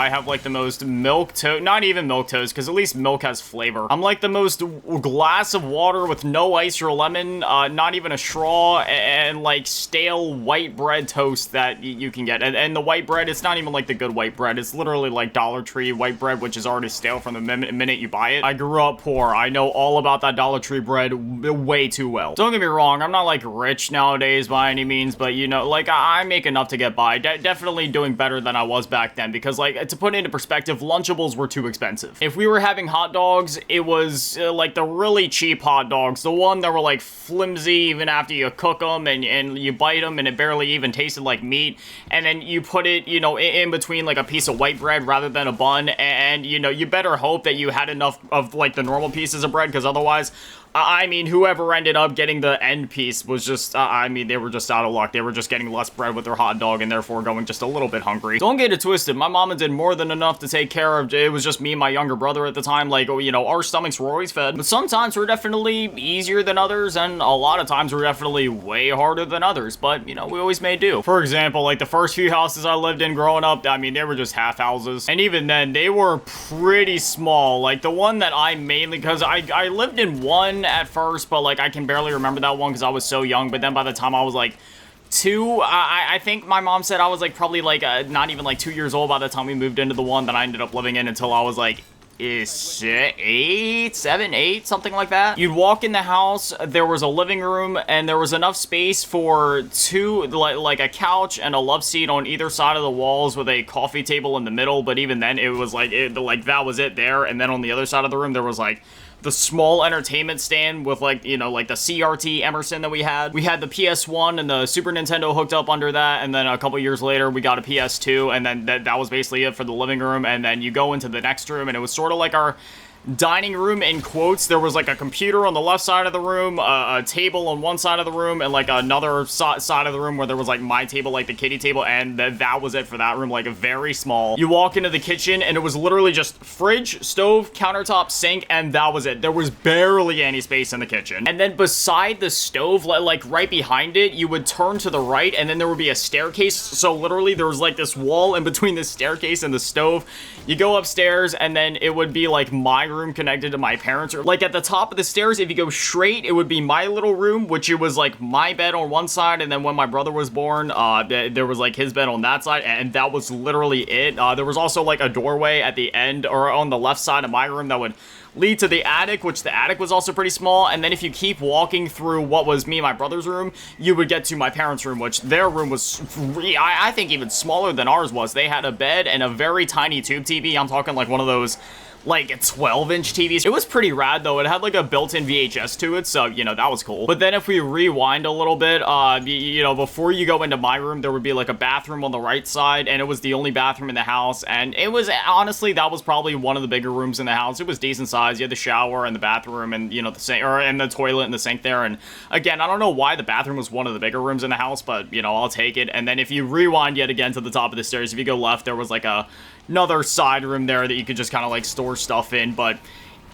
I have like the most milk toast, not even milk toast, because at least milk has flavor. I'm like the most glass of water with no ice or lemon, not even a straw, and like stale white bread toast that you can get. And the white bread, it's not even like the good white bread. It's literally like Dollar Tree white bread, which is already stale from the minute you buy it. I grew up poor. I know all about that Dollar Tree bread way too well. Don't get me wrong, I'm not like rich nowadays by any means, but you know, like I make enough to get by. Definitely doing better than I was back then, because like, to put it into perspective, Lunchables were too expensive. If we were having hot dogs, it was like the really cheap hot dogs, the one that were like flimsy even after you cook them and you bite them and it barely even tasted like meat, and then you put it, you know, in between like a piece of white bread rather than a bun, and you know, you better hope that you had enough of like the normal pieces of bread, because otherwise, I mean, whoever ended up getting the end piece was just, I mean, they were just out of luck. They were just getting less bread with their hot dog and therefore going just a little bit hungry. Don't get it twisted. My mama did more than enough to take care of, it was just me and my younger brother at the time. Like, you know, our stomachs were always fed, but sometimes we're definitely easier than others, and a lot of times we're definitely way harder than others, but, you know, we always made do. For example, like the first few houses I lived in growing up, I mean, they were just half houses, and even then, they were pretty small. Like, the one that I mainly, because I lived in one at first, but like I can barely remember that one because I was so young. But then by the time I was like 2, I think my mom said I was like probably like not even like 2 years old by the time we moved into the one that I ended up living in, until I was like 8, 7, 8, something like that. You'd walk in the house, there was a living room, and there was enough space for two, like a couch and a love seat on either side of the walls with a coffee table in the middle. But even then, it was like, like that was it there. And then on the other side of the room, there was like the small entertainment stand with like, you know, like the CRT Emerson that we had. We had the PS1 and the Super Nintendo hooked up under that, and then a couple years later we got a PS2, and then that was basically it for the living room. And then you go into the next room, and it was sort of like our dining room in quotes. There was like a computer on the left side of the room, a table on one side of the room, and like another side of the room where there was like my table, like the kiddie table, and that was it for that room. Like very small. You walk into the kitchen and it was literally just fridge, stove, countertop, sink, and that was it. There was barely any space in the kitchen. And then beside the stove, like right behind it, you would turn to the right, and then there would be a staircase. So literally there was like this wall in between the staircase and the stove. You go upstairs, and then it would be like my room connected to my parents' room. Like at the top of the stairs, if you go straight, it would be my little room, which it was like my bed on one side, and then when my brother was born, there was like his bed on that side, and that was literally it. There was also like a doorway at the end or on the left side of my room that would lead to the attic, which the attic was also pretty small. And then if you keep walking through what was me and my brother's room, you would get to my parents' room, which their room was I think even smaller than ours was. They had a bed and a very tiny tube TV. I'm talking like one of those like 12-inch TVs. It was pretty rad though. It had like a built-in VHS to it, so you know, that was cool. But then if we rewind a little bit, you know, before you go into my room, there would be like a bathroom on the right side, and it was the only bathroom in the house, and it was honestly, that was probably one of the bigger rooms in the house. It was decent size. You had the shower and the bathroom, and you know, the sink, and the toilet and the sink there. And again, I don't know why the bathroom was one of the bigger rooms in the house, but you know, I'll take it. And then if you rewind yet again to the top of the stairs, if you go left, there was like another side room there that you could just kind of like store stuff in. But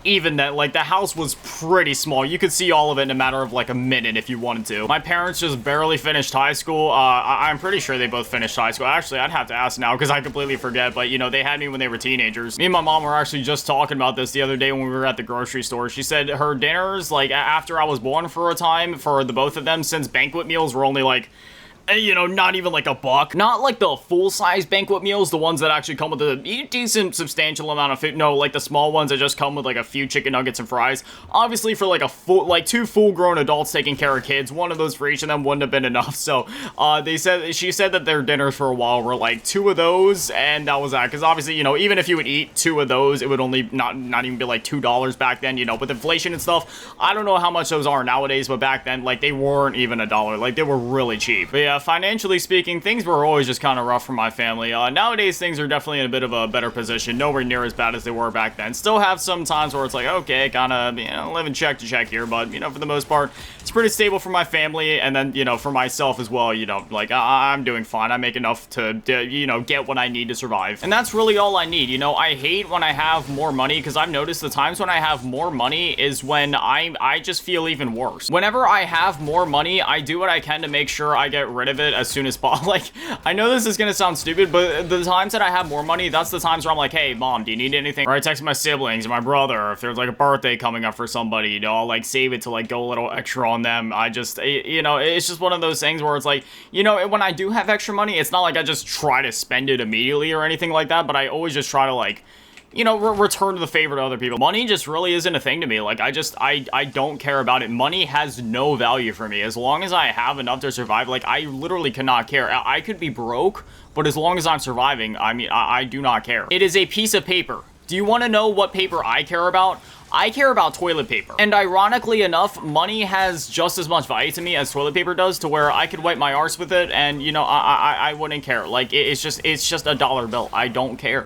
even that, like, the house was pretty small. You could see all of it in a matter of like a minute if you wanted to. My parents just barely finished high school. I'm pretty sure they both finished high school. Actually, I'd have to ask now because I completely forget, but you know, they had me when they were teenagers. Me and my mom were actually just talking about this the other day when we were at the grocery store. She said her dinners, like after I was born, for a time, for the both of them, since banquet meals were only like, you know, not even like $1. Not like the full-size banquet meals, the ones that actually come with a decent, substantial amount of food. No, like the small ones that just come with like a few chicken nuggets and fries. Obviously, for like two full-grown adults taking care of kids, one of those for each of them wouldn't have been enough. So, she said that their dinners for a while were like 2 of those, and that was that. Because obviously, you know, even if you would eat 2 of those, it would only not even be like $2 back then, you know. With inflation and stuff, I don't know how much those are nowadays, but back then, like, they weren't even $1. Like, they were really cheap. But yeah, financially speaking, things were always just kind of rough for my family. Nowadays, things are definitely in a bit of a better position. Nowhere near as bad as they were back then. Still have some times where it's like, okay, kind of, you know, living check to check here, but, you know, for the most part, it's pretty stable for my family, and then, you know, for myself as well, you know, like, I'm doing fine. I make enough to, you know, get what I need to survive. And that's really all I need. You know, I hate when I have more money, because I've noticed the times when I have more money is when I just feel even worse. Whenever I have more money, I do what I can to make sure I get rid of it as soon as possible. Like, I know this is gonna sound stupid, but the times that I have more money, that's the times where I'm like, hey, mom, do you need anything? Or I text my siblings and my brother, if there's like a birthday coming up for somebody, you know, I'll like save it to like go a little extra on them. I just, you know, it's just one of those things where it's like, you know, when I do have extra money, it's not like I just try to spend it immediately or anything like that, but I always just try to like, you know, return the favor to other people. Money just really isn't a thing to me. Like, I don't care about it. Money has no value for me. As long as I have enough to survive, like, I literally cannot care. I could be broke, but as long as I'm surviving, I mean, I do not care. It is a piece of paper. Do you want to know what paper I care about? I care about toilet paper. And ironically enough, money has just as much value to me as toilet paper does, to where I could wipe my arse with it and, you know, I wouldn't care. Like, it's just a dollar bill. I don't care.